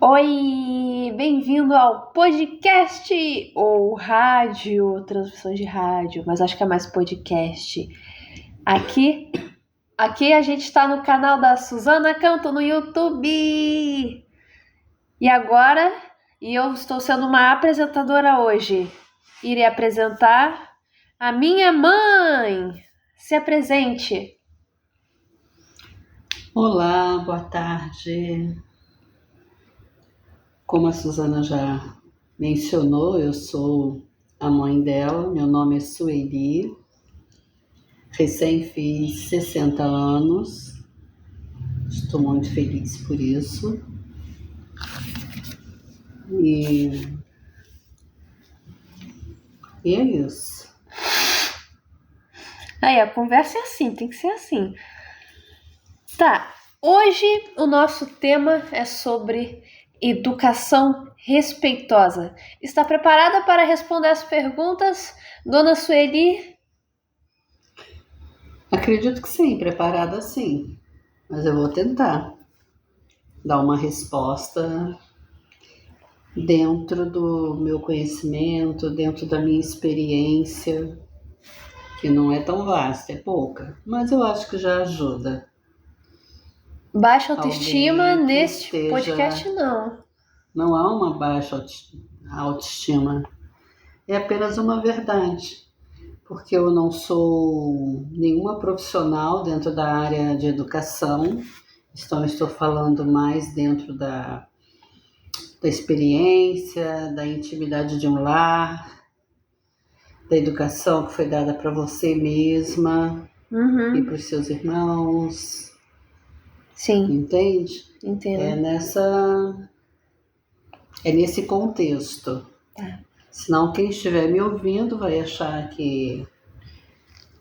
Oi, bem-vindo ao podcast ou rádio, transmissão de rádio, mas acho que é mais podcast. Aqui, aqui a gente está no canal da Suzana Canto no YouTube. E agora, eu estou sendo uma apresentadora hoje. Irei apresentar a minha mãe. Se apresente. Olá, boa tarde. Como a Suzana já mencionou, eu sou a mãe dela, meu nome é Sueli, recém fiz 60 anos, estou muito feliz por isso. E é isso. Aí, a conversa é assim, tem que ser assim. Tá, hoje o nosso tema é sobre educação respeitosa. Está preparada para responder as perguntas, dona Sueli? Acredito que sim, preparada sim, mas eu vou tentar dar uma resposta dentro do meu conhecimento, dentro da minha experiência, que não é tão vasta, é pouca, mas eu acho que já ajuda. Baixa autoestima Alguém que neste esteja... podcast, não. Não há uma baixa autoestima, é apenas uma verdade, porque eu não sou nenhuma profissional dentro da área de educação, então estou falando mais dentro da experiência, da intimidade de um lar, da educação que foi dada para você mesma e para os seus irmãos. Sim, Entende? entendo. É nesse contexto. Tá. Senão quem estiver me ouvindo vai achar que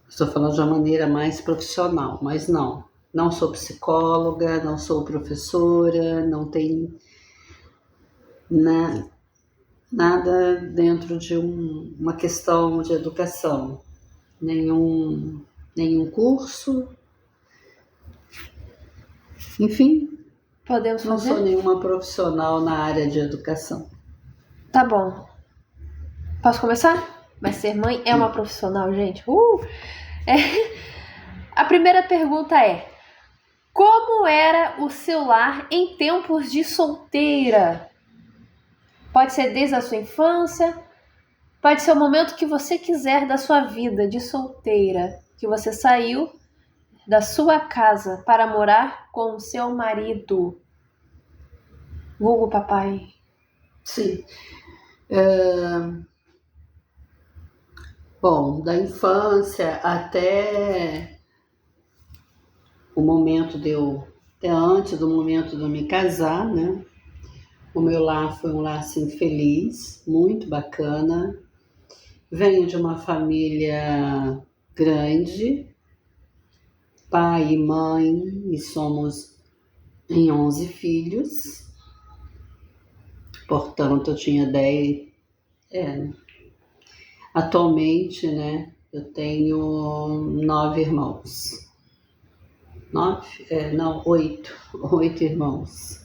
estou falando de uma maneira mais profissional, mas não. Não sou psicóloga, não sou professora, não tenho nada dentro de uma questão de educação. Nenhum curso. Enfim, Podemos não fazer? sou nenhuma profissional na área de educação. Tá bom. Posso começar? Mas ser mãe é uma profissional, gente. A primeira pergunta é: como era o seu lar em tempos de solteira? Pode ser desde a sua infância, pode ser o momento que você quiser da sua vida de solteira, que você saiu da sua casa para morar com o seu marido. Vulgo papai. Sim. Bom, da infância até o momento até antes do momento de eu me casar, né? O meu lar foi um lar assim, feliz, muito bacana. Venho de uma família grande, pai e mãe, e somos em 11 filhos. Portanto, eu tinha 10. Atualmente, né, eu tenho 9 irmãos. 9? Não, 8. 8 irmãos.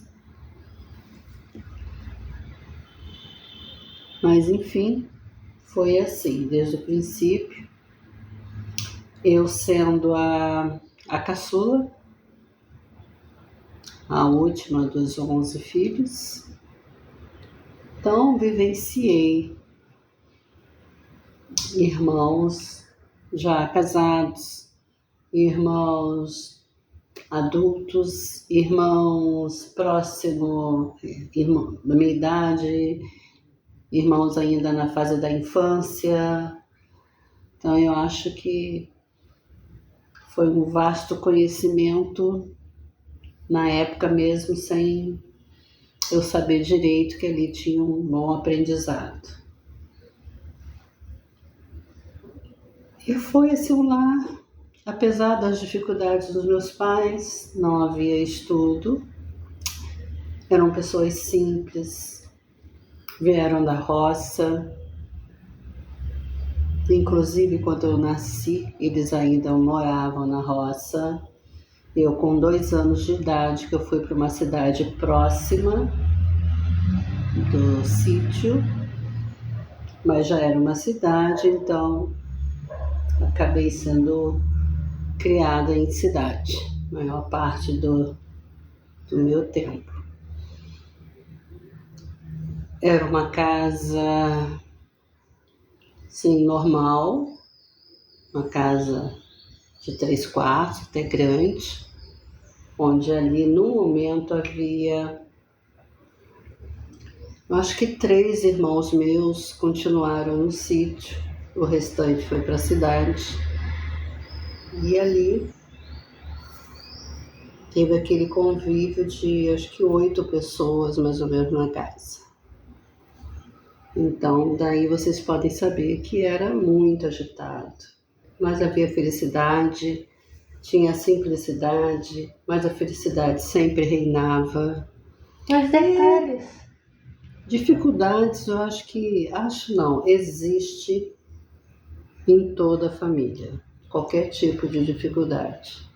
Mas, enfim, foi assim, desde o princípio. Eu sendo a caçula, a última dos 11 filhos. Então, vivenciei irmãos já casados, irmãos adultos, irmãos próximos, da minha idade, irmãos ainda na fase da infância. Então, eu acho que foi um vasto conhecimento na época mesmo, sem eu saber direito que ali tinha um bom aprendizado. E foi assim um lar, apesar das dificuldades dos meus pais, não havia estudo, eram pessoas simples, vieram da roça. Inclusive, quando eu nasci, eles ainda moravam na roça. Eu, com 2 anos de idade, que eu fui para uma cidade próxima, do sítio, mas já era uma cidade, então acabei sendo criada em cidade, a maior parte do meu tempo. Era uma casa, sim, normal, uma casa de 3 quartos, até grande, onde ali no momento havia, eu acho que 3 irmãos meus continuaram no sítio, o restante foi para a cidade. E ali teve aquele convívio de acho que 8 pessoas mais ou menos na casa. Então daí vocês podem saber que era muito agitado, mas havia felicidade, tinha simplicidade, mas a felicidade sempre reinava. Mas detalhes. Dificuldades, eu acho não, existe em toda a família, qualquer tipo de dificuldade.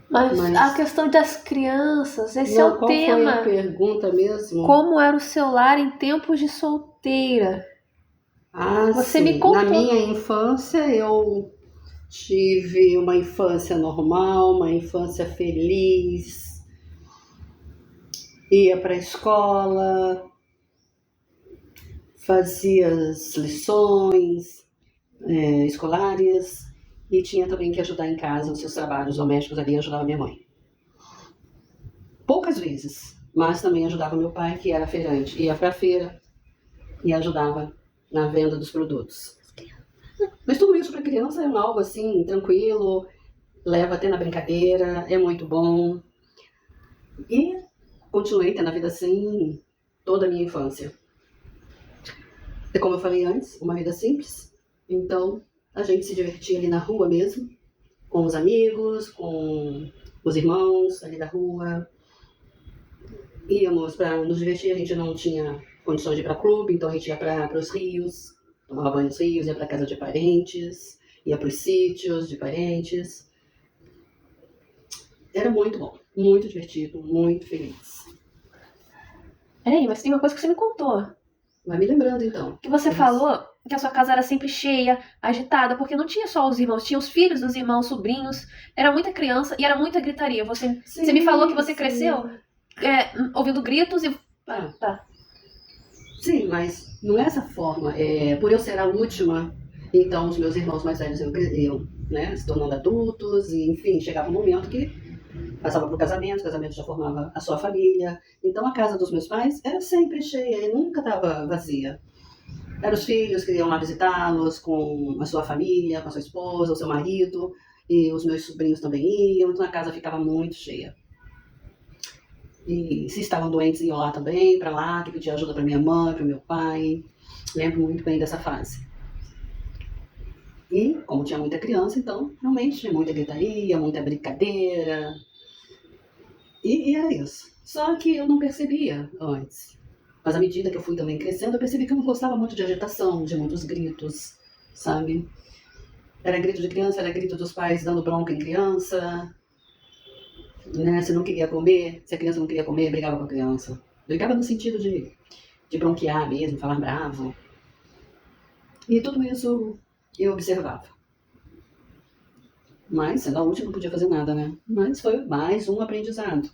Mas a questão das crianças, esse é o Qual tema. foi a pergunta mesmo? Como era o seu lar em tempos de solteira? Você sim. me contou. Na minha infância, eu tive uma infância normal, uma infância feliz. Ia para a escola, fazia as lições escolares e tinha também que ajudar em casa os seus trabalhos domésticos ali, ajudava minha mãe. Poucas vezes, mas também ajudava meu pai, que era feirante. Ia para a feira e ajudava na venda dos produtos. Mas tudo isso para criança é algo assim, tranquilo, leva até na brincadeira, é muito bom. E continuei tendo a vida assim toda a minha infância. E como eu falei antes, uma vida simples. Então a gente se divertia ali na rua mesmo, com os amigos, com os irmãos ali da rua. Íamos para nos divertir, a gente não tinha condições de ir para clube, então a gente ia para os rios, tomava banho nos rios, ia para casa de parentes, ia para os sítios de parentes. Era muito bom, muito divertido, muito feliz. Peraí, mas tem uma coisa que você me contou. Vai me lembrando então. Que você falou que a sua casa era sempre cheia, agitada, porque não tinha só os irmãos, tinha os filhos dos irmãos, sobrinhos, era muita criança e era muita gritaria. Você me falou que você cresceu ouvindo gritos e... Tá. Sim, mas não é essa forma. Por eu ser a última, então os meus irmãos mais velhos iam se tornando adultos, e enfim, chegava um momento que passava por casamento, o casamento já formava a sua família. Então a casa dos meus pais era sempre cheia e nunca estava vazia. Eram os filhos que iam lá visitá-los com a sua família, com a sua esposa, o seu marido, e os meus sobrinhos também iam, então a casa ficava muito cheia. E se estavam doentes, iam lá também, para lá, que pedia ajuda para minha mãe, para meu pai. Lembro muito bem dessa fase. E, como tinha muita criança, então, realmente tinha muita gritaria, muita brincadeira. E era isso. Só que eu não percebia antes. Mas à medida que eu fui também crescendo, eu percebi que eu não gostava muito de agitação, de muitos gritos, sabe? Era grito de criança, era grito dos pais dando bronca em criança. Se não queria comer, se a criança não queria comer, brigava com a criança. Brigava no sentido de bronquear mesmo, falar bravo. E tudo isso eu observava. Mas, sendo a última, não podia fazer nada, né? Mas foi mais um aprendizado.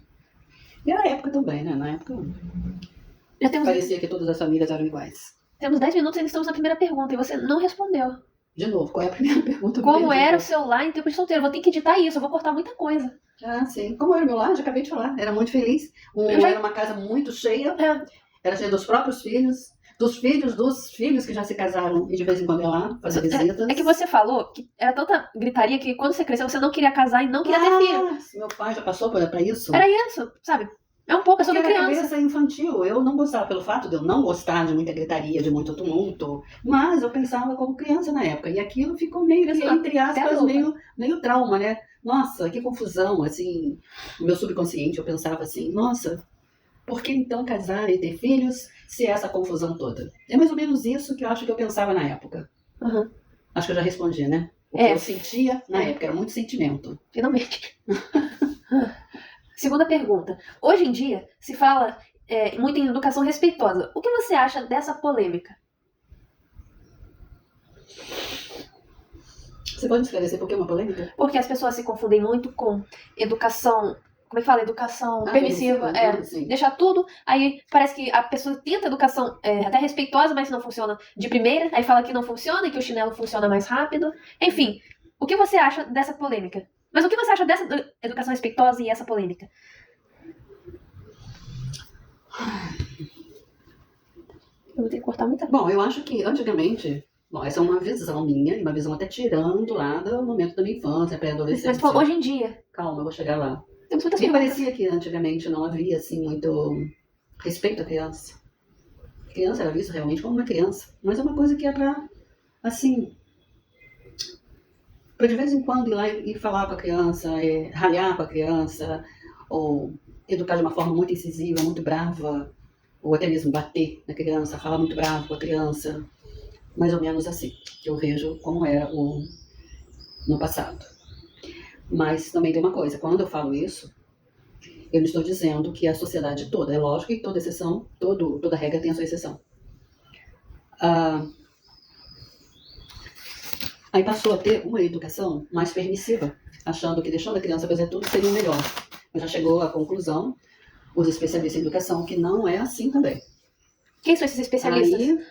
E na época também, né? Na época parecia que todas as famílias eram iguais. Temos 10 minutos e ainda estamos na primeira pergunta e você não respondeu. De novo, qual é a primeira pergunta? Como era o seu lar em tempo de solteiro? Vou ter que editar isso, eu vou cortar muita coisa. Sim. Como era o meu lar? Já acabei de falar. Era muito feliz. Era uma casa muito cheia. Era cheia dos próprios filhos, dos filhos que já se casaram e de vez em quando ia lá fazer visitas. É que você falou que era tanta gritaria que quando você cresceu você não queria casar e não queria ter filho. Meu pai já passou pra isso? Era isso, sabe? É um pouco, é sobre criança. Cabeça infantil. Eu não gostava, pelo fato de eu não gostar de muita gritaria, de muito tumulto, mas eu pensava como criança na época. E aquilo ficou meio, entre aspas, meio trauma, né? Nossa, que confusão, assim. No meu subconsciente eu pensava assim, nossa, por que então casar e ter filhos se é essa confusão toda? É mais ou menos isso que eu acho que eu pensava na época. Uhum. Acho que eu já respondi, né? O que eu sentia na época era muito sentimento. Finalmente. Segunda pergunta. Hoje em dia se fala muito em educação respeitosa. O que você acha dessa polêmica? Você pode esclarecer por que é uma polêmica? Porque as pessoas se confundem muito com educação. Como é que fala? Educação permissiva. Sim. Deixar tudo. Aí parece que a pessoa tenta educação até respeitosa, mas não funciona de primeira. Aí fala que não funciona e que o chinelo funciona mais rápido. Enfim, o que você acha dessa polêmica? Mas o que você acha dessa educação respeitosa e essa polêmica? Eu vou ter que cortar muita coisa. Bom, eu acho que antigamente, essa é uma visão minha, uma visão até tirando lá do momento da minha infância, pré-adolescência. Mas hoje em dia. Calma, eu vou chegar lá. Temos muitas Me perguntas. parecia que antigamente não havia assim muito respeito à criança. A criança era vista realmente como uma criança, mas é uma coisa que é pra, assim, pra de vez em quando ir lá e falar com a criança, ralhar com a criança, ou educar de uma forma muito incisiva, muito brava, ou até mesmo bater na criança, falar muito bravo com a criança, mais ou menos assim, que eu vejo como era no passado. Mas também tem uma coisa, quando eu falo isso, eu não estou dizendo que a sociedade toda, é lógico que toda exceção, toda regra tem a sua exceção. Aí passou a ter uma educação mais permissiva, achando que deixando a criança fazer tudo seria o melhor. Mas já chegou à conclusão, os especialistas em educação, que não é assim também. Quem são esses especialistas? Aí,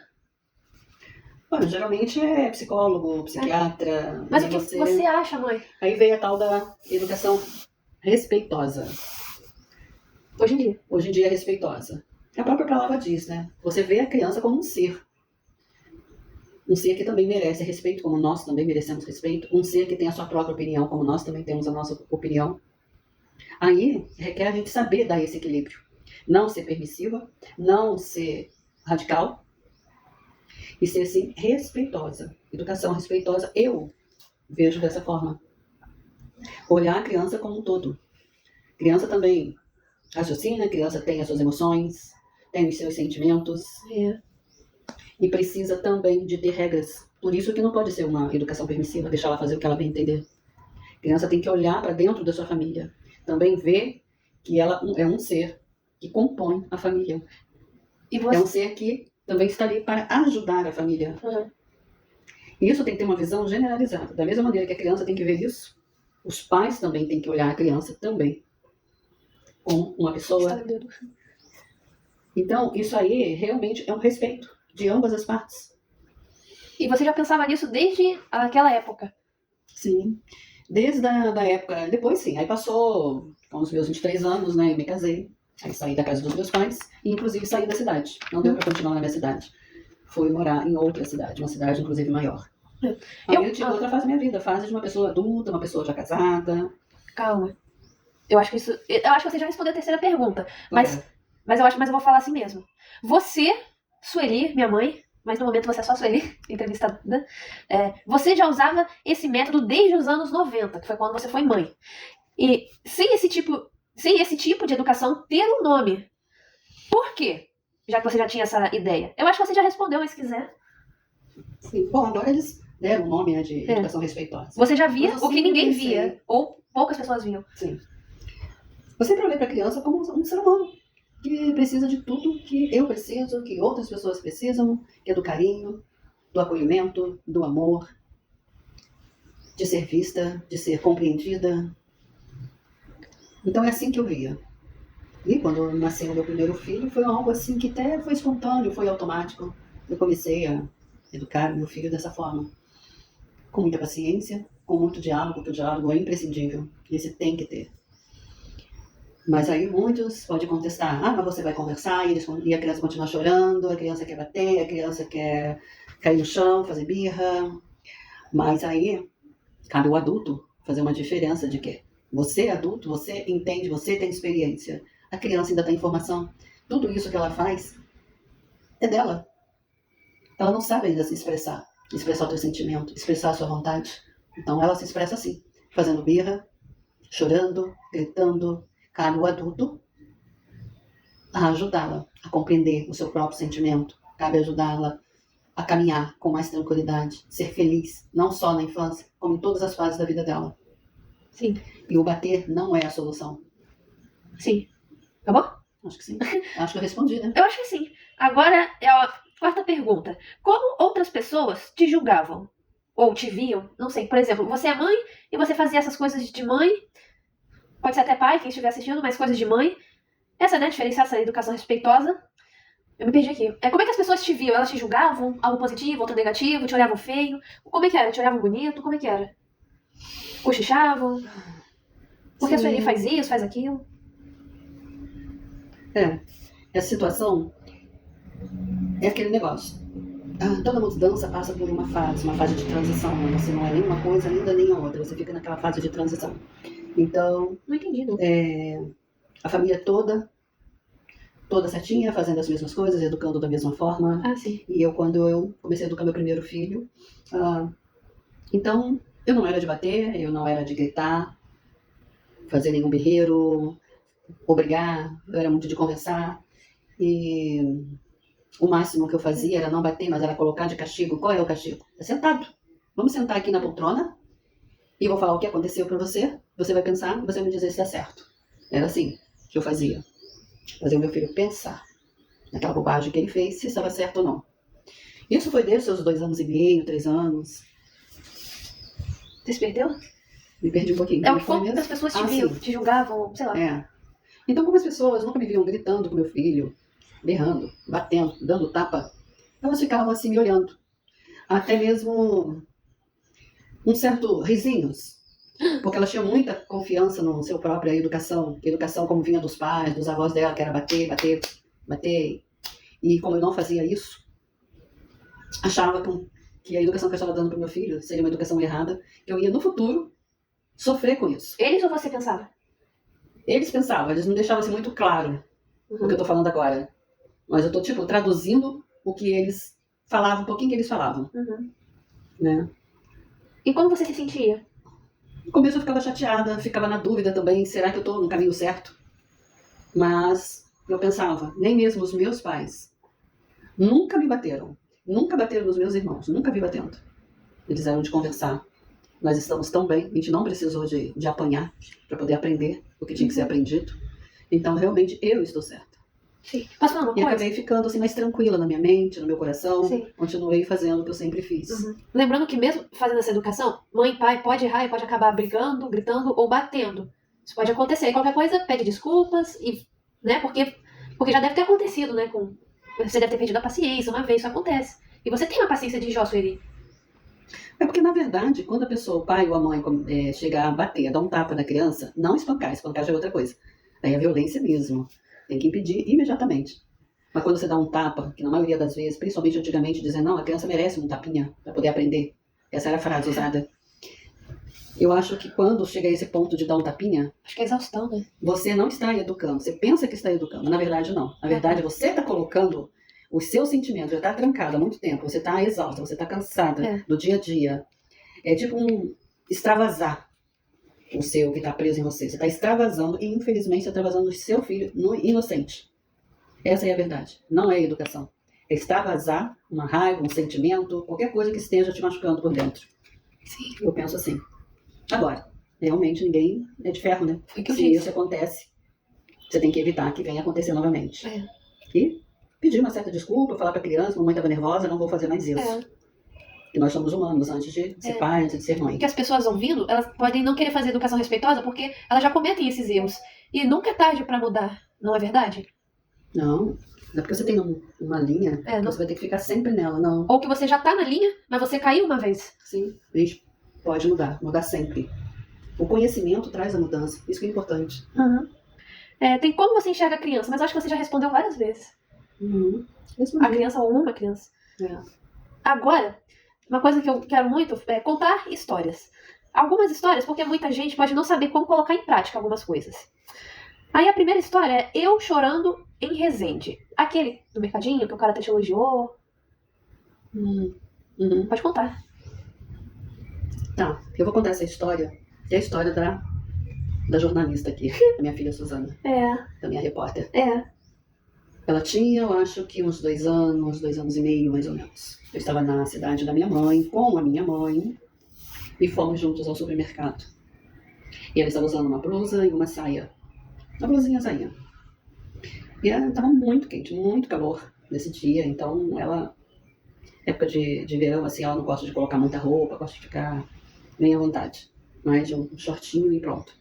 geralmente é psicólogo, psiquiatra. Mas o que você acha, mãe? Aí veio a tal da educação respeitosa. Hoje em dia. Hoje em dia é respeitosa. A própria palavra diz, né? Você vê a criança como um ser. Um ser que também merece respeito, como nós também merecemos respeito. Um ser que tem a sua própria opinião, como nós também temos a nossa opinião. Aí requer a gente saber dar esse equilíbrio. Não ser permissiva, não ser radical, e ser, assim, respeitosa. Educação respeitosa, eu vejo dessa forma. Olhar a criança como um todo. Criança também raciocina, criança tem as suas emoções, tem os seus sentimentos. E precisa também de ter regras. Por isso que não pode ser uma educação permissiva, deixar ela fazer o que ela bem entender. A criança tem que olhar para dentro da sua família. Também ver que ela é um ser que compõe a família. E você... É um ser que também está ali para ajudar a família. E isso tem que ter uma visão generalizada. Da mesma maneira que a criança tem que ver isso, os pais também têm que olhar a criança também como uma pessoa. Então, isso aí realmente é um respeito de ambas as partes. E você já pensava nisso desde aquela época? Sim. Desde a época... Depois, sim. Aí passou com os meus 23 anos, né? Eu me casei. Aí saí da casa dos meus pais e, inclusive, saí da cidade. Não deu para continuar na minha cidade. Fui morar em outra cidade, uma cidade, inclusive, maior. Aí eu tive outra fase da minha vida. Fase de uma pessoa adulta, uma pessoa já casada. Calma. Eu acho que você já respondeu a terceira pergunta. Mas eu vou falar assim mesmo. Você, Sueli, minha mãe, mas no momento você é só Sueli, entrevistada, você já usava esse método desde os anos 90, que foi quando você foi mãe. E sem esse tipo de educação ter um nome. Por quê? Já que você já tinha essa ideia. Eu acho que você já respondeu, mas se quiser. Sim. Bom, agora eles deram o nome, né, de educação respeitosa. Você já via o que ninguém pensei. via, ou poucas pessoas viam. Sim. Eu sempre olhei para a criança como um ser humano, que precisa de tudo que eu preciso, que outras pessoas precisam, que é do carinho, do acolhimento, do amor, de ser vista, de ser compreendida. Então é assim que eu via. E quando nasceu o meu primeiro filho, foi algo assim que até foi espontâneo, foi automático. Eu comecei a educar meu filho dessa forma. Com muita paciência, com muito diálogo, porque o diálogo é imprescindível. Esse tem que ter. Mas aí muitos podem contestar, mas você vai conversar e a criança continua chorando, a criança quer bater, a criança quer cair no chão, fazer birra. Mas aí cabe o adulto fazer uma diferença de que você é adulto, você entende, você tem experiência. A criança ainda tem informação. Tudo isso que ela faz é dela. Ela não sabe ainda se expressar o seu sentimento, expressar a sua vontade. Então ela se expressa assim, fazendo birra, chorando, gritando. Cabe o adulto a ajudá-la a compreender o seu próprio sentimento. Cabe ajudá-la a caminhar com mais tranquilidade, ser feliz, não só na infância, como em todas as fases da vida dela. Sim. E o bater não é a solução. Sim. Acabou? Acho que sim. Acho que eu respondi, né? Eu acho que sim. Agora é a quarta pergunta. Como outras pessoas te julgavam? Ou te viam? Não sei. Por exemplo, você é mãe e você fazia essas coisas de mãe. Pode ser até pai, quem estiver assistindo, mas coisas de mãe. Essa, né, diferenciar essa educação respeitosa. Eu me perdi aqui. Como é que as pessoas te viam? Elas te julgavam? Algo positivo, outro negativo? Te olhavam feio? Como é que era? Te olhavam bonito? Como é que era? Cochichavam? Por que a Sueli faz isso, faz aquilo? Essa situação é aquele negócio. Toda mudança passa por uma fase de transição. Né? Você não é nem uma coisa ainda nem a outra. Você fica naquela fase de transição. Então, Não entendi, não. A família toda certinha, fazendo as mesmas coisas, educando da mesma forma. Sim. E quando eu comecei a educar meu primeiro filho, então eu não era de bater, eu não era de gritar, fazer nenhum berreiro, obrigar, eu era muito de conversar. E o máximo que eu fazia era não bater, mas era colocar de castigo. Qual é o castigo? É sentado. Vamos sentar aqui na poltrona e vou falar o que aconteceu para você. Você vai pensar, você vai me dizer se é certo. Era assim que eu fazia. Fazer o meu filho pensar naquela bobagem que ele fez, se estava certo ou não. Isso foi desde os 2 anos e meio, 3 anos. Você se perdeu? Me perdi um pouquinho. É o quanto as pessoas te viam, te julgavam, sei lá. Então, como as pessoas nunca me viam gritando com meu filho, berrando, batendo, dando tapa, elas ficavam assim me olhando. Até mesmo um certo risinhos. Porque elas tinham muita confiança no seu própria educação. Educação como vinha dos pais, dos avós dela, que era bater, bater, bater. E como eu não fazia isso, achava que a educação que eu estava dando para o meu filho seria uma educação errada, que eu ia no futuro sofrer com isso. Eles ou você pensava? Eles pensavam, eles não deixavam assim muito claro o que eu estou falando agora. Mas eu estou, traduzindo o que eles falavam, um pouquinho que eles falavam. Né? E como você se sentia? No começo eu ficava chateada, ficava na dúvida também, será que eu estou no caminho certo? Mas eu pensava, nem mesmo os meus pais nunca me bateram. Nunca bateram nos meus irmãos, nunca vi batendo. Eles eram de conversar. Nós estamos tão bem, a gente não precisou de apanhar para poder aprender o que tinha que ser aprendido. Então, realmente, eu estou certa. Sim. Posso falar uma coisa? E acabei ficando assim, mais tranquila na minha mente, no meu coração. Sim. Continuei fazendo o que eu sempre fiz. Lembrando que mesmo fazendo essa educação, mãe e pai pode errar e pode acabar brigando, gritando ou batendo. Isso pode acontecer. E qualquer coisa, pede desculpas, e, né? Porque já deve ter acontecido, né? Você deve ter perdido a paciência uma vez, isso acontece. E você tem a paciência de Jó, Sueli? É porque, na verdade, quando a pessoa, o pai ou a mãe, chega a bater, a dar um tapa na criança, não espancar já é outra coisa. Aí é violência mesmo. Tem que impedir imediatamente. Mas quando você dá um tapa, que na maioria das vezes, principalmente antigamente, dizem, não, a criança merece um tapinha para poder aprender. Essa era a frase usada. Eu acho que quando chega a esse ponto de dar um tapinha... Acho que é exaustão, né? Você não está educando. Você pensa que está educando, mas na verdade não. Na verdade, você está colocando o seu sentimento, já está trancado há muito tempo. Você está exausta, você está cansada do dia a dia. É tipo extravasar o seu que está preso em você. Você está extravasando e, infelizmente, você está extravasando o seu filho inocente. Essa é a verdade. Não é educação. É extravasar uma raiva, um sentimento, qualquer coisa que esteja te machucando por dentro. Sim. Eu penso assim. Agora, realmente ninguém é de ferro, né? Foi que eu Se disse. isso acontece, você tem que evitar que venha acontecer novamente. E pedir uma certa desculpa, falar para a criança, mamãe estava nervosa, não vou fazer mais isso. Que nós somos humanos antes de ser pai, antes de ser mãe. Porque as pessoas ouvindo, elas podem não querer fazer educação respeitosa porque elas já cometem esses erros. E nunca é tarde para mudar, não é verdade? Não é porque você tem uma linha que você vai ter que ficar sempre nela, não. Ou que você já tá na linha, mas você caiu uma vez. Sim, a gente pode mudar sempre. O conhecimento traz a mudança, isso que é importante. Tem como você enxerga a criança, mas eu acho que você já respondeu várias vezes. A criança ou uma criança. Agora, uma coisa que eu quero muito é contar histórias. Algumas histórias, porque muita gente pode não saber como colocar em prática algumas coisas. Aí a primeira história é eu chorando em Resende. Aquele do mercadinho que o cara até te elogiou. Pode contar. Tá, eu vou contar essa história, que é a história da jornalista aqui, da minha filha Suzana. Da minha repórter. Ela tinha, eu acho que uns 2 anos e meio, mais ou menos. Eu estava na cidade da minha mãe, com a minha mãe, e fomos juntos ao supermercado. E ela estava usando uma blusa e uma saia. uma blusinha sainha. E estava muito quente, muito calor nesse dia, então ela, época de verão, assim, ela não gosta de colocar muita roupa, gosta de ficar bem à vontade, mais um shortinho e pronto.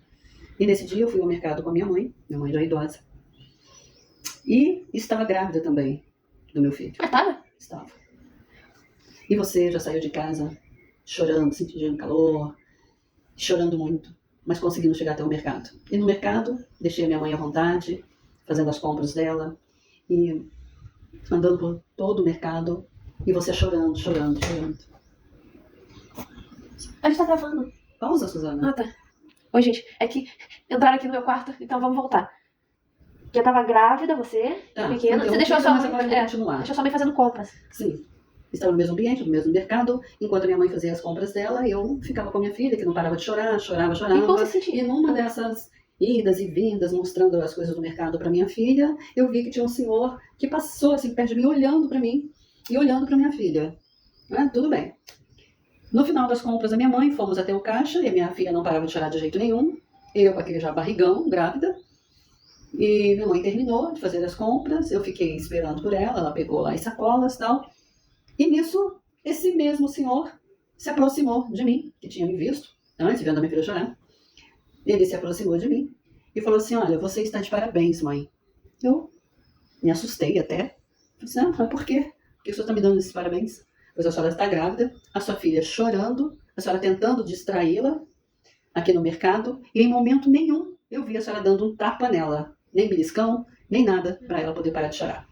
E nesse dia eu fui ao mercado com a minha mãe já é idosa, e estava grávida também do meu filho. Ah, tava? Estava. E você já saiu de casa chorando, sentindo calor, chorando muito, mas conseguindo chegar até o mercado. E no mercado, deixei a minha mãe à vontade, fazendo as compras dela, e andando por todo o mercado, e você chorando. A gente tá gravando. Pausa, Suzana. Ah, tá. Oi, gente. É que entraram aqui no meu quarto, então vamos voltar. Já tava grávida, você, pequena. Você deixou a sua mãe, deixou sua mãe fazendo compras. Sim. Estava no mesmo ambiente, no mesmo mercado. Enquanto a minha mãe fazia as compras dela, eu ficava com a minha filha, que não parava de chorar. E como você sentia? E numa dessas idas e vindas, mostrando as coisas do mercado para minha filha, eu vi que tinha um senhor que passou assim perto de mim, olhando para mim e olhando para minha filha. Tudo bem. No final das compras da minha mãe, fomos até o caixa e a minha filha não parava de chorar de jeito nenhum. Eu com aquele já barrigão, grávida. E minha mãe terminou de fazer as compras, eu fiquei esperando por ela pegou lá as sacolas e tal. E nisso, esse mesmo senhor se aproximou de mim, que tinha me visto antes, vendo a minha filha chorar. Ele se aproximou de mim e falou assim: olha, você está de parabéns, mãe. Eu me assustei até. Falei assim: mas por quê? Por que o senhor está me dando esses parabéns? Pois a senhora está grávida, a sua filha chorando, a senhora tentando distraí-la aqui no mercado, e em momento nenhum eu vi a senhora dando um tapa nela, nem beliscão, nem nada, para ela poder parar de chorar.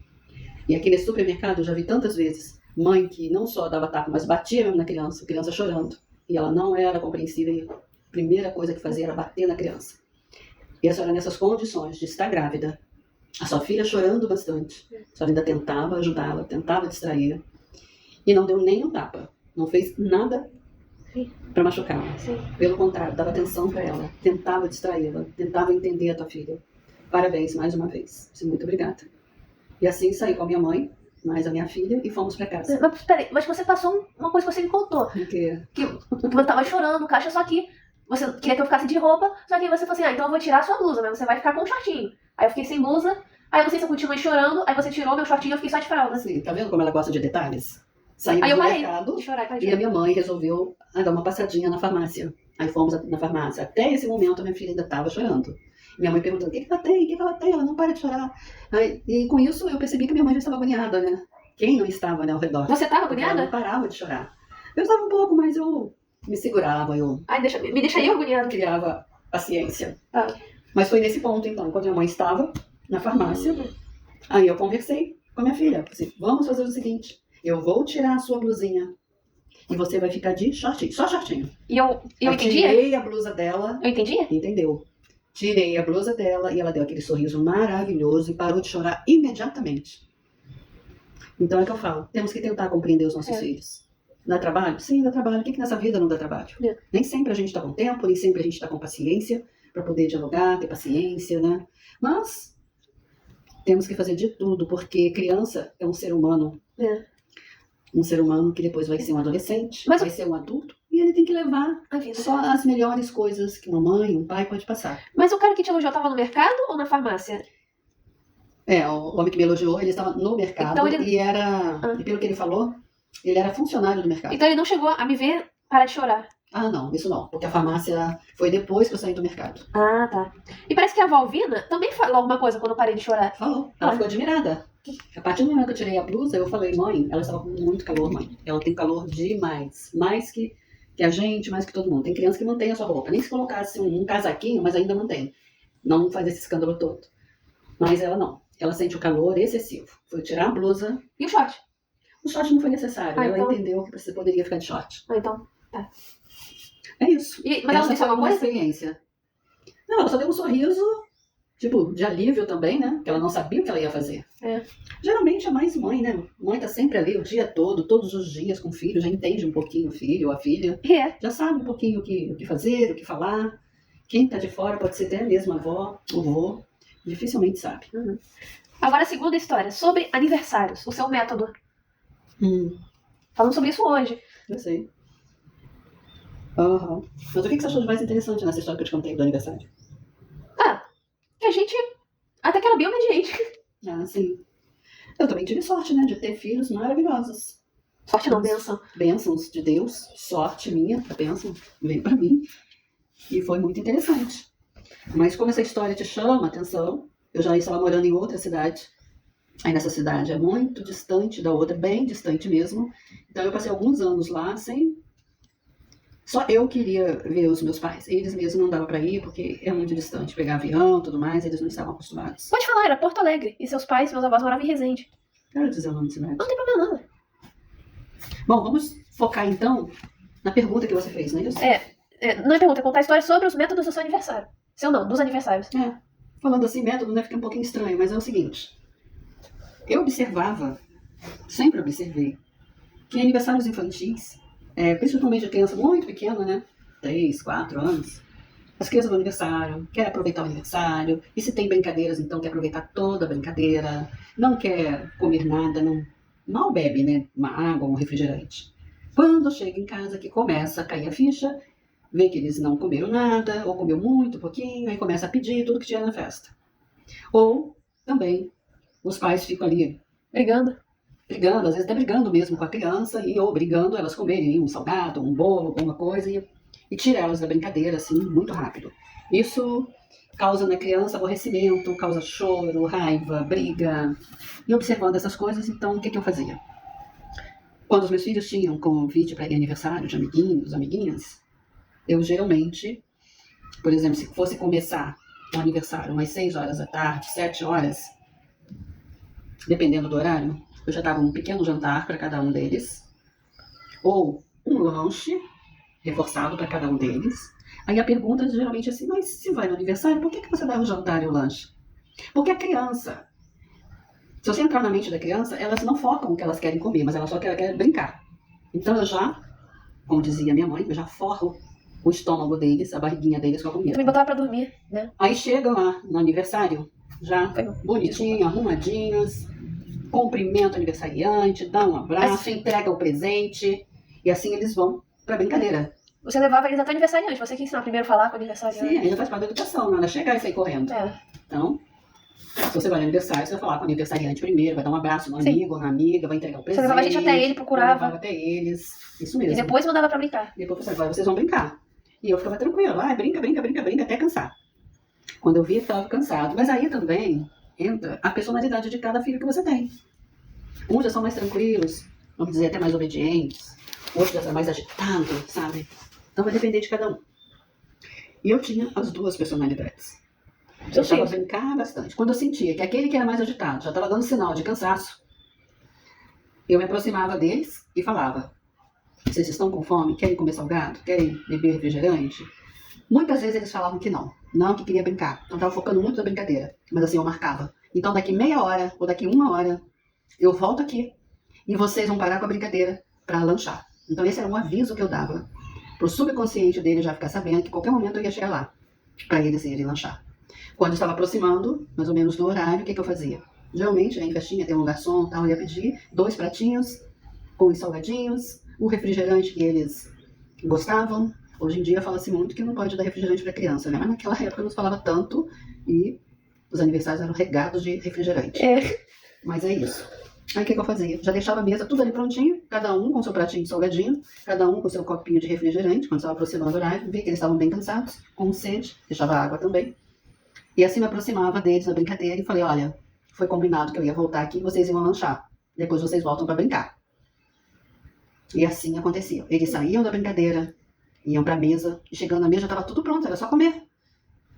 E aqui nesse supermercado eu já vi tantas vezes mãe que não só dava tapa, mas batia mesmo na criança, a criança chorando, e ela não era compreensível, e a primeira coisa que fazia era bater na criança. E a senhora nessas condições de estar grávida, a sua filha chorando bastante, a senhora ainda tentava ajudá-la, tentava distrair, e não deu nem um tapa, não fez nada para machucá-la. Pelo contrário, dava atenção para ela, tentava distraí-la, tentava entender a tua filha. Parabéns mais uma vez. Muito obrigada. E assim saí com a minha mãe, mais a minha filha, e fomos para casa. Mas peraí, mas você passou uma coisa que você me contou. O quê? Que eu tava chorando no caixa, só que você queria que eu ficasse de roupa, só que você falou assim: então eu vou tirar a sua blusa, mas você vai ficar com um shortinho. Aí eu fiquei sem blusa, aí eu não sei se eu continuei chorando, aí você tirou meu shortinho e eu fiquei só de fralda. Assim, tá vendo como ela gosta de detalhes? Saímos do mercado de chorar, e a minha mãe resolveu dar uma passadinha na farmácia. Aí fomos na farmácia. Até esse momento a minha filha ainda estava chorando. Minha mãe perguntando: o que ela tem? O que ela tem? Ela não para de chorar. E com isso eu percebi que minha mãe já estava agoniada, né? Quem não estava, né, ao redor? Você estava agoniada? Ela não parava de chorar. Eu estava um pouco, mas eu me segurava. Ai, me deixa eu agoniada. Criava paciência. Mas foi nesse ponto, então, quando minha mãe estava na farmácia, aí eu conversei com a minha filha. Disse: vamos fazer o seguinte. Eu vou tirar a sua blusinha e você vai ficar de shortinho, só shortinho. E eu entendia? Tirei a blusa dela. Eu entendia? Entendeu. Tirei a blusa dela e ela deu aquele sorriso maravilhoso e parou de chorar imediatamente. Então é que eu falo, temos que tentar compreender os nossos filhos. Dá trabalho? Sim, dá trabalho. O que nessa vida não dá trabalho? Nem sempre a gente está com tempo, nem sempre a gente está com paciência para poder dialogar, ter paciência, né? Mas temos que fazer de tudo, porque criança é um ser humano. Um ser humano que depois vai ser um adolescente, vai ser um adulto, e ele tem que levar só as melhores coisas que uma mãe, um pai pode passar. Mas o cara que te elogiou estava no mercado ou na farmácia? O homem que me elogiou, ele estava no mercado, então ele... e pelo que ele falou, ele era funcionário do mercado. Então ele não chegou a me ver parar de chorar? Não, isso não, porque a farmácia foi depois que eu saí do mercado. Tá. E parece que a avó Alvina também falou alguma coisa quando eu parei de chorar. Falou, ela ficou admirada. A partir do momento que eu tirei a blusa, eu falei: mãe, ela estava com muito calor, mãe. Ela tem calor demais, mais que a gente, mais que todo mundo. Tem criança que mantém a sua roupa, nem se colocasse um casaquinho, mas ainda mantém. Não faz esse escândalo todo. Mas ela não, ela sente o calor excessivo. Foi tirar a blusa. E o short? O short não foi necessário, ela entendeu que você poderia ficar de short. Então, tá. É isso. Mas ela disse alguma coisa? Experiência. Não, ela só deu um sorriso, tipo, de alívio também, né? Que ela não sabia o que ela ia fazer. Geralmente é mais mãe, né? Mãe tá sempre ali o dia todo, todos os dias com o filho, já entende um pouquinho o filho ou a filha. Já sabe um pouquinho o que fazer, o que falar. Quem tá de fora pode ser até mesmo a avó, o vô. Dificilmente sabe. Agora a segunda história, sobre aniversários, o seu método. Falamos sobre isso hoje. Eu sei. Mas o que você achou de mais interessante nessa história que eu te contei do aniversário? a gente até que era bem obediente. Ah, sim. Eu também tive sorte, né, de ter filhos maravilhosos. Sorte não, bênção. Bênçãos de Deus, sorte minha, a bênção veio pra mim. E foi muito interessante. Mas como essa história te chama a atenção, eu já estava morando em outra cidade. Aí nessa cidade é muito distante da outra, bem distante mesmo. Então eu passei alguns anos lá sem... Só eu queria ver os meus pais. Eles mesmos não davam para ir, porque é muito distante. Pegar avião e tudo mais, eles não estavam acostumados. Pode falar, era Porto Alegre. E seus pais, meus avós moravam em Resende. Quero dizer o nome da cidade. Não tem problema não. Bom, vamos focar então na pergunta que você fez, não é isso? Não é pergunta, é contar a história sobre os métodos do seu aniversário. Seu não, dos aniversários. Falando assim, método, né, fica um pouquinho estranho, mas é o seguinte. Eu observava, sempre observei, que aniversários infantis, principalmente de criança muito pequena, né, 3, 4 anos, as crianças do aniversário, querem aproveitar o aniversário, e se tem brincadeiras, então quer aproveitar toda a brincadeira, não quer comer nada, não, mal bebe, né, uma água, um refrigerante. Quando chega em casa que começa a cair a ficha, vê que eles não comeram nada, ou comeu muito pouquinho, aí começa a pedir tudo que tinha na festa. Ou, também, os pais ficam ali Brigando, às vezes até brigando mesmo com a criança, e obrigando elas a comerem um salgado, um bolo, alguma coisa, e tira elas da brincadeira, assim, muito rápido. Isso causa na criança aborrecimento, causa choro, raiva, briga. E observando essas coisas, então, o que eu fazia? Quando os meus filhos tinham convite para ir aniversário de amiguinhos, amiguinhas, eu geralmente, por exemplo, se fosse começar o aniversário umas 6 horas da tarde, 7 horas, dependendo do horário, eu já dava um pequeno jantar para cada um deles, ou um lanche reforçado para cada um deles. Aí a pergunta geralmente é assim, mas se vai no aniversário, por que você dá o jantar e o lanche? Porque a criança, se você entrar na mente da criança, elas não focam no que elas querem comer, mas elas só querem brincar. Então eu já, como dizia minha mãe, eu já forro o estômago deles, a barriguinha deles com a comida. também botava pra dormir, né? Aí chegam lá no aniversário, já bonitinho, arrumadinhos, cumprimenta o aniversariante, dá um abraço, entrega o presente, e assim eles vão pra brincadeira. Você levava eles até o aniversariante, você que ensinar primeiro a falar com o aniversariante. Sim, ainda faz parte da educação, nada chegar e sair correndo. Então, se você vai no aniversário, você vai falar com o aniversariante primeiro, vai dar um abraço no amigo, na amiga, vai entregar o presente. Você levava a gente até ele, procurava. Levava até eles, isso mesmo. E depois mandava pra brincar. E depois você agora vocês vão brincar. E eu ficava tranquila, brinca, até cansar. Quando eu via que estava cansado. Mas aí também entra a personalidade de cada filho que você tem. Uns já são mais tranquilos, vamos dizer, até mais obedientes. Outros já são mais agitados, sabe? Então vai depender de cada um. E eu tinha as duas personalidades. Eu estava a brincar bastante. Quando eu sentia que aquele que era mais agitado já estava dando sinal de cansaço, eu me aproximava deles e falava: vocês estão com fome? Querem comer salgado? Querem beber refrigerante? Muitas vezes eles falavam que não. Não, que queria brincar. Então estava focando muito na brincadeira. Mas assim, eu marcava. Então daqui meia hora ou daqui 1 hora, eu volto aqui e vocês vão parar com a brincadeira para lanchar. Então esse era um aviso que eu dava pro subconsciente dele já ficar sabendo que qualquer momento eu ia chegar lá para eles irem lanchar. Quando eu estava aproximando, mais ou menos do horário, o que eu fazia? Geralmente, em festinha tem um garçom, tal, eu ia pedir 2 pratinhos com os salgadinhos, o refrigerante que eles gostavam. Hoje em dia fala-se muito que não pode dar refrigerante para criança, né? Mas naquela época não se falava tanto e os aniversários eram regados de refrigerante. Mas é isso. Aí o que eu fazia? Já deixava a mesa tudo ali prontinho, cada um com seu pratinho de salgadinho, cada um com seu copinho de refrigerante, quando estava aproximando o horário, via que eles estavam bem cansados, com sede, deixava água também. E assim me aproximava deles na brincadeira e falei: olha, foi combinado que eu ia voltar aqui e vocês iam lanchar. Depois vocês voltam para brincar. E assim acontecia. Eles saíam da brincadeira, iam para a mesa, e chegando na mesa já estava tudo pronto, era só comer.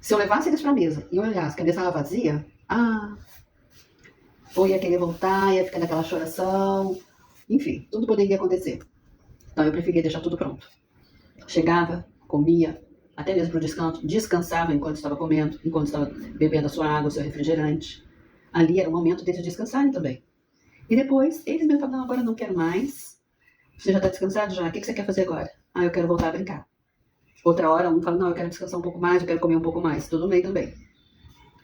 Se eu levasse eles para a mesa e eu olhasse que a mesa estava vazia, ou ia querer voltar, ia ficar naquela choração, enfim, tudo poderia acontecer. Então eu preferia deixar tudo pronto. Chegava, comia, até mesmo para o descanso, descansava enquanto estava comendo, enquanto estava bebendo a sua água, o seu refrigerante. Ali era o momento deles descansarem também. E depois, eles me falavam: não, agora eu não quero mais. Você já está descansado já? O que você quer fazer agora? Eu quero voltar a brincar. Outra hora, um fala: não, eu quero descansar um pouco mais, eu quero comer um pouco mais. Tudo bem também.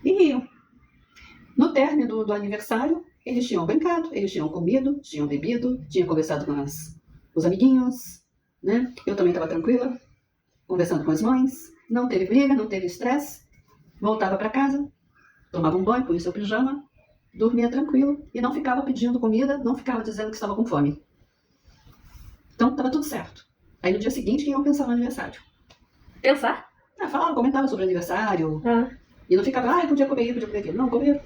E riam. No término do aniversário, eles tinham brincado, eles tinham comido, tinham bebido, tinham conversado com os amiguinhos, né? Eu também estava tranquila, conversando com as mães. Não teve briga, não teve estresse. Voltava para casa, tomava um banho, punha seu pijama, dormia tranquilo e não ficava pedindo comida, não ficava dizendo que estava com fome. Então estava tudo certo. Aí no dia seguinte, quem iam pensar no aniversário? Pensar? Falava, comentava sobre o aniversário. Ah. E não ficava, eu podia comer isso, podia comer aquilo. Não, comia.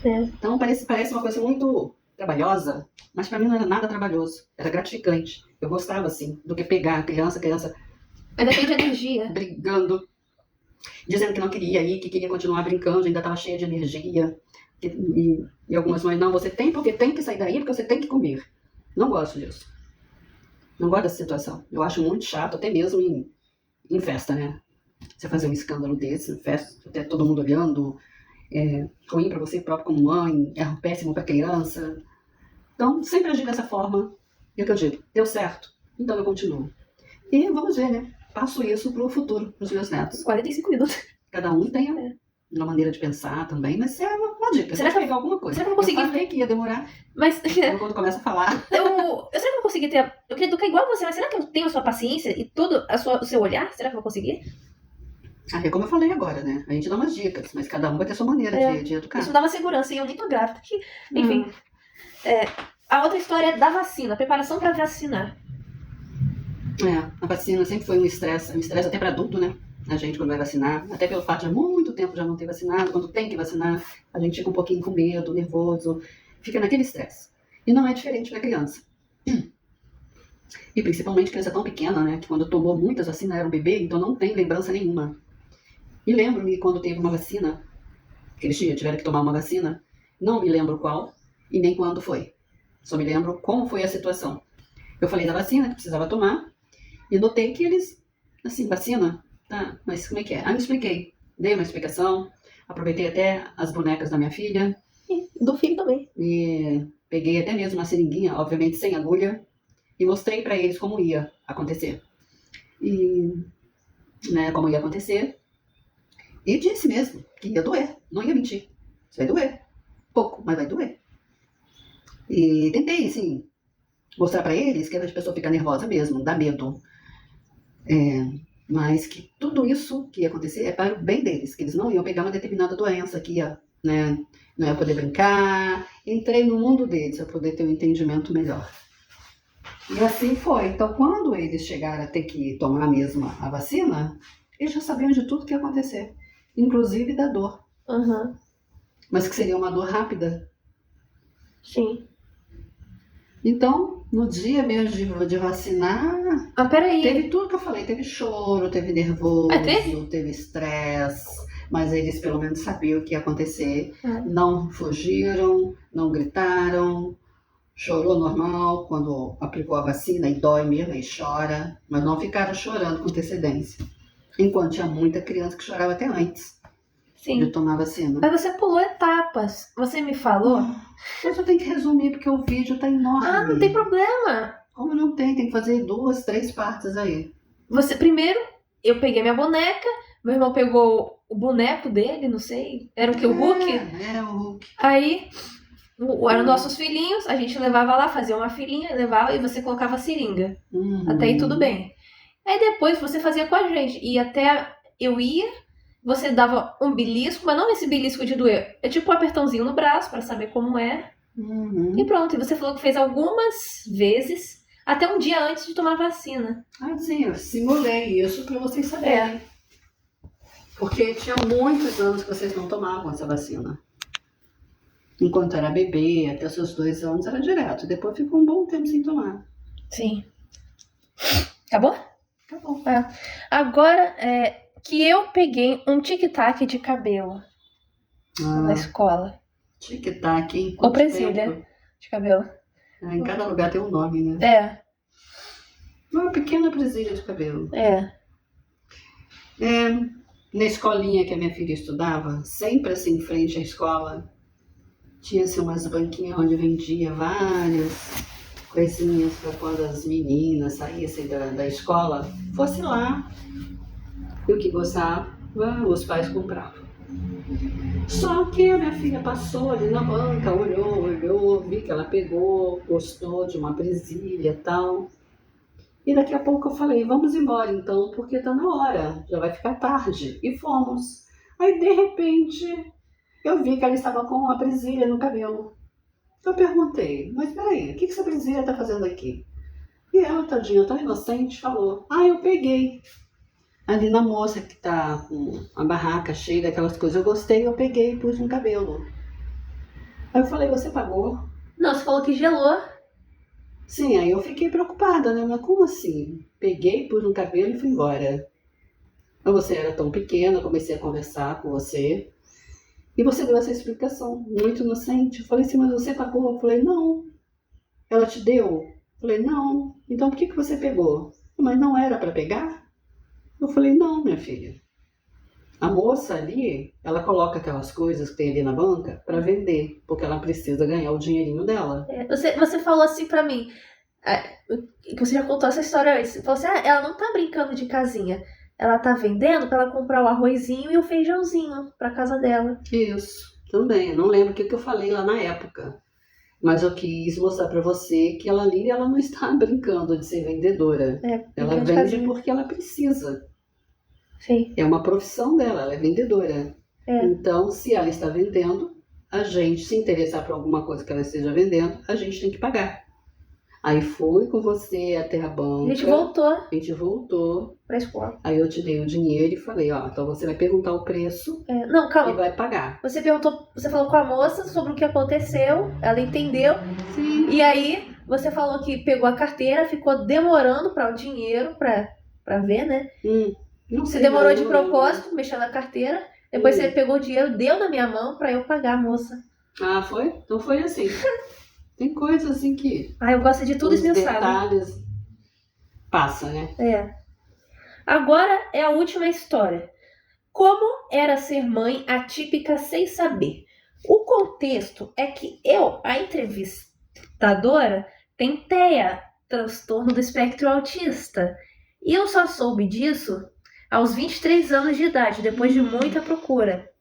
Então parece uma coisa muito trabalhosa, mas para mim não era nada trabalhoso. Era gratificante. Eu gostava, assim, do que pegar a criança Ainda tem de energia. brigando, dizendo que não queria ir, que queria continuar brincando, ainda estava cheia de energia. E algumas mães, não, você tem porque tem que sair daí, porque você tem que comer. Não gosto disso. Não gosto dessa situação. Eu acho muito chato, até mesmo em festa, né? Você fazer um escândalo desse, em festa, até todo mundo olhando, ruim para você próprio como mãe, é péssimo para criança. Então, sempre agir dessa forma. E o que eu digo, deu certo, então eu continuo. E vamos ver, né? Passo isso pro futuro, pros meus netos. 45 minutos. Cada um tem uma maneira de pensar também, mas é uma dica. Será que pegar alguma coisa? Será que eu vou conseguir? Eu falei que ia demorar. Mas Quando começa a falar. será que eu vou conseguir ter. Eu queria educar igual você, mas será que eu tenho a sua paciência e todo o seu olhar? Será que eu vou conseguir? É como eu falei agora, né? A gente dá umas dicas, mas cada um vai ter a sua maneira de educar. Isso me dá uma segurança e eu nem tô grávida. Enfim. A outra história é da vacina, a preparação para vacinar. A vacina sempre foi um estresse até para adulto, né? A gente quando vai vacinar, até pelo fato de há muito tempo já não ter vacinado, quando tem que vacinar, a gente fica um pouquinho com medo, nervoso, fica naquele estresse. E não é diferente para criança. E principalmente criança tão pequena, né? Que quando tomou muitas vacinas era um bebê, então não tem lembrança nenhuma. E lembro-me quando teve uma vacina, que eles tiveram que tomar uma vacina, não me lembro qual e nem quando foi. Só me lembro como foi a situação. Eu falei da vacina que precisava tomar e notei que eles, assim, vacina, tá, mas como é que é? Aí eu expliquei, dei uma explicação, aproveitei até as bonecas da minha filha. E do filho também. E peguei até mesmo uma seringuinha, obviamente sem agulha, e mostrei para eles como ia acontecer. Como ia acontecer. E disse mesmo que ia doer, não ia mentir. Isso vai doer. Pouco, mas vai doer. E tentei, assim, mostrar para eles que a pessoa fica nervosa mesmo, dá medo. Mas que tudo isso que ia acontecer é para o bem deles, que eles não iam pegar uma determinada doença, que ia, né, não ia poder brincar. Entrei no mundo deles para poder ter um entendimento melhor. E assim foi. Então, quando eles chegaram a ter que tomar mesmo a vacina, eles já sabiam de tudo que ia acontecer, inclusive da dor. Uhum. Mas que seria uma dor rápida. Sim. Então, no dia mesmo de vacinar, peraí. Teve tudo que eu falei. Teve choro, teve nervoso, teve estresse. Mas eles pelo menos sabiam o que ia acontecer. Não fugiram, não gritaram. Chorou normal quando aplicou a vacina e dói mesmo e chora. Mas não ficaram chorando com antecedência. Enquanto tinha muita criança que chorava até antes de tomar a vacina. Mas você pulou etapas. Você me falou. Eu só tenho que resumir porque o vídeo tá enorme. Não tem problema. Como não tem? Tem que fazer 2, 3 partes aí. Primeiro, eu peguei minha boneca. Meu irmão pegou o boneco dele, não sei. Era o que? O Hulk? O Hulk. Aí, eram nossos filhinhos. A gente levava lá, fazia uma filinha, levava e você colocava a seringa. Até aí tudo bem. Aí depois você fazia com a gente. E até eu ia, você dava um belisco, mas não esse belisco de doer. É tipo um apertãozinho no braço pra saber como é. E pronto. E você falou que fez algumas vezes, até um dia antes de tomar a vacina. Sim, eu simulei isso pra vocês saberem. Porque tinha muitos anos que vocês não tomavam essa vacina. Enquanto era bebê, até os seus 2 anos era direto. Depois ficou um bom tempo sem tomar. Sim. Acabou? Acabou. Agora, que eu peguei um tic-tac de cabelo na escola. Tic-tac, hein? Ou presilha de cabelo. Em cada lugar tem um nome, né? Uma pequena presilha de cabelo. Na escolinha que a minha filha estudava, sempre assim em frente à escola, tinha-se umas banquinhas onde vendia várias coisinhas para quando as meninas saíssem da escola, fosse lá. E o que gostava, os pais compravam. Só que a minha filha passou ali na banca, olhou, vi que ela pegou, gostou de uma presilha e tal. E daqui a pouco eu falei, vamos embora então, porque tá na hora, já vai ficar tarde. E fomos. Aí, de repente, eu vi que ela estava com uma presilha no cabelo. Eu perguntei, mas peraí, o que essa presilha está fazendo aqui? E ela, tadinha, tão inocente, falou, eu peguei. Ali na moça que tá com a barraca cheia daquelas coisas, eu gostei, eu peguei e pus no cabelo. Aí eu falei, você pagou? Não, você falou que gelou. Sim, aí eu fiquei preocupada, né? Mas como assim? Peguei, pus no cabelo e fui embora. Mas você era tão pequena, eu comecei a conversar com você. E você deu essa explicação, muito inocente. Eu falei assim, mas você pagou? Eu falei, não. Ela te deu? Eu falei, não. Então por que você pegou? Mas não era para pegar? Eu falei, não, minha filha. A moça ali, ela coloca aquelas coisas que tem ali na banca para vender, porque ela precisa ganhar o dinheirinho dela. Você falou assim pra mim, que você já contou essa história antes. Você falou assim, ela não tá brincando de casinha. Ela tá vendendo pra ela comprar o arrozinho e o feijãozinho pra casa dela. Isso, também. Eu não lembro o que eu falei lá na época. Mas eu quis mostrar para você que ela ali, ela não está brincando de ser vendedora. Ela vende porque ela precisa. Sim. É uma profissão dela, ela é vendedora. Então, se ela está vendendo, a gente, se interessar por alguma coisa que ela esteja vendendo, a gente tem que pagar. Aí fui com você até a banca. A gente voltou pra escola. Aí eu te dei o dinheiro e falei, então você vai perguntar o preço não, calma. E vai pagar. Você falou com a moça sobre o que aconteceu, ela entendeu. Sim. E aí você falou que pegou a carteira, ficou demorando para o dinheiro pra ver, né? Não sei, você demorou de propósito, mexendo na carteira. Depois você pegou o dinheiro, deu na minha mão pra eu pagar a moça. Foi? Então foi assim. Tem coisa assim que... eu gosto de tudo esmiuçado. Detalhes passa, né? Agora é a última história. Como era ser mãe atípica sem saber? O contexto é que a entrevistadora, tem TEA, transtorno do espectro autista. E eu só soube disso aos 23 anos de idade, depois de muita procura.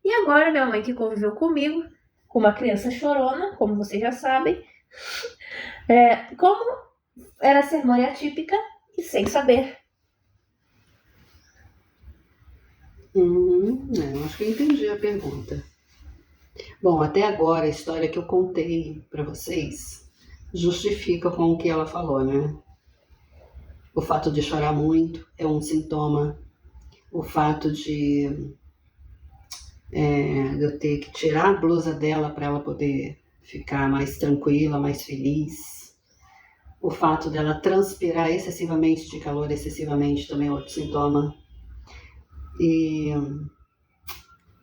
E agora minha mãe, que conviveu comigo, com uma criança chorona, como vocês já sabem, como era ser mãe atípica e sem saber. Acho que eu entendi a pergunta. Bom, até agora a história que eu contei para vocês justifica com o que ela falou, né? O fato de chorar muito é um sintoma. O fato de eu ter que tirar a blusa dela para ela poder ficar mais tranquila, mais feliz. O fato dela transpirar excessivamente de calor, excessivamente também é outro sintoma. E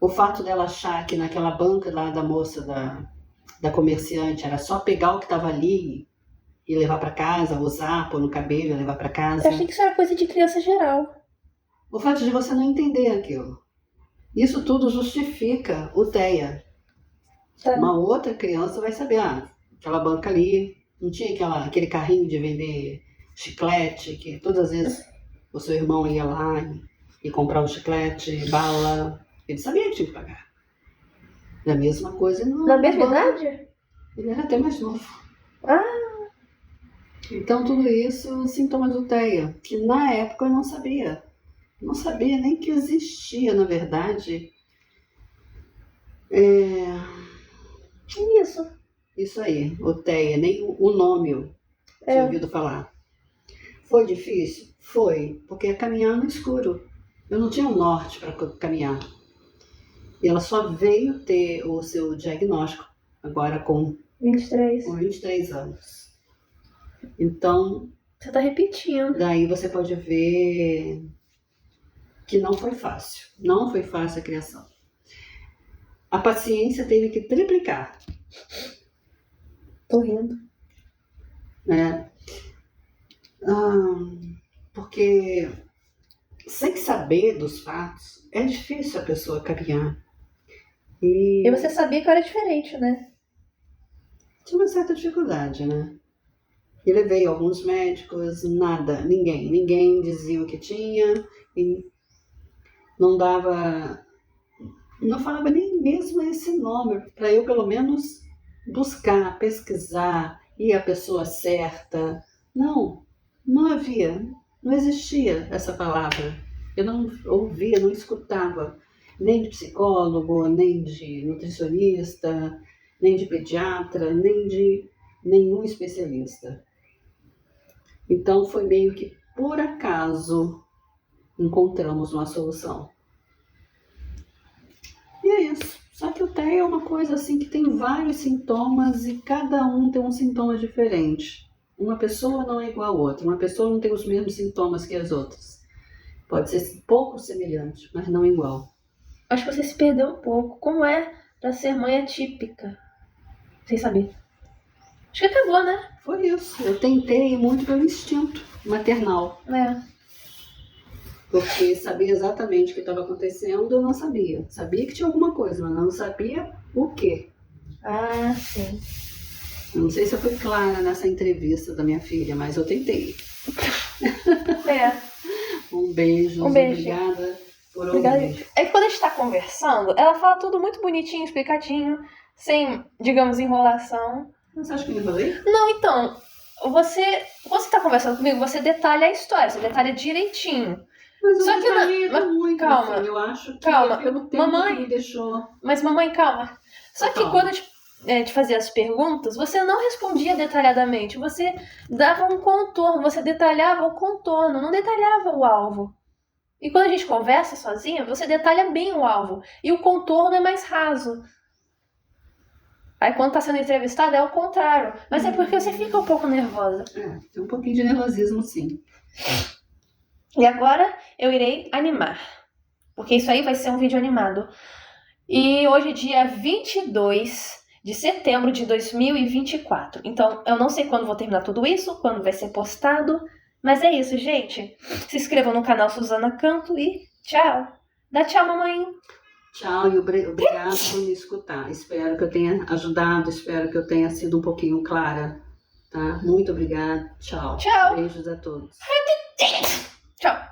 o fato dela achar que naquela banca lá da moça, da comerciante, era só pegar o que estava ali e levar para casa, usar, pôr no cabelo e levar para casa. Eu achei que isso era coisa de criança geral. O fato de você não entender aquilo. Isso tudo justifica o TEA. Uma outra criança vai saber, aquela banca ali, não tinha aquele carrinho de vender chiclete, que todas as vezes o seu irmão ia lá e comprar um chiclete, bala. Ele sabia que tinha que pagar. É a mesma coisa na mesma idade? Ele era até mais novo. Então tudo isso, sintomas do TEA, que na época eu não sabia. Não sabia nem que existia, na verdade. Isso aí, o TEA, nem o nome eu tinha ouvido falar. Foi difícil? Foi, porque é caminhar no escuro. Eu não tinha um norte para caminhar. E ela só veio ter o seu diagnóstico agora com 23 anos. Então... Você está repetindo. Daí você pode ver que não foi fácil. Não foi fácil a criação. A paciência teve que triplicar. Tô rindo. Porque sem saber dos fatos, é difícil a pessoa caminhar. E você sabia que eu era diferente, né? Tinha uma certa dificuldade, né? E levei alguns médicos, nada, ninguém dizia o que tinha, e não dava, não falava nem mesmo esse nome, para eu pelo menos buscar, pesquisar, ir à pessoa certa. Não havia, não existia essa palavra. Eu não ouvia, não escutava. nem de psicólogo, nem de nutricionista, nem de pediatra, nem de nenhum especialista. Então foi meio que por acaso encontramos uma solução. E é isso. Só que o TEA é uma coisa assim que tem vários sintomas e cada um tem um sintoma diferente. Uma pessoa não é igual a outra, uma pessoa não tem os mesmos sintomas que as outras. Pode ser pouco semelhante, mas não igual. Acho que você se perdeu um pouco. Como é pra ser mãe atípica? Sem saber. Acho que acabou, né? Foi isso. Eu tentei muito pelo instinto maternal. Porque sabia exatamente o que estava acontecendo, eu não sabia. Sabia que tinha alguma coisa, mas não sabia o quê. Ah, sim. Eu não sei se eu fui clara nessa entrevista da minha filha, mas eu tentei. Um beijo. Obrigada por ouvir. É que quando a gente tá conversando, ela fala tudo muito bonitinho, explicadinho, sem, digamos, enrolação. Você acha que eu me enrolei? Não, então, quando você tá conversando comigo, você detalha a história, você detalha direitinho. Mas eu Só que não muito, calma, assim, eu acho que calma, pelo tempo mamãe, que me deixou. Mas mamãe, calma. Só que quando a gente fazia as perguntas, você não respondia detalhadamente, você dava um contorno, você detalhava o contorno, não detalhava o alvo. E quando a gente conversa sozinha, você detalha bem o alvo, e o contorno é mais raso. Aí quando tá sendo entrevistada é o contrário, mas é porque você fica um pouco nervosa. Tem um pouquinho de nervosismo, sim. E agora eu irei animar, porque isso aí vai ser um vídeo animado. E hoje é dia 22 de setembro de 2024. Então, eu não sei quando vou terminar tudo isso, quando vai ser postado. Mas é isso, gente. Se inscrevam no canal Suzana Canto e tchau. Dá tchau, mamãe. Tchau e obrigado por me escutar. Espero que eu tenha ajudado, espero que eu tenha sido um pouquinho clara. Tá? Muito obrigada. Tchau. Tchau. Beijos a todos. Tchau.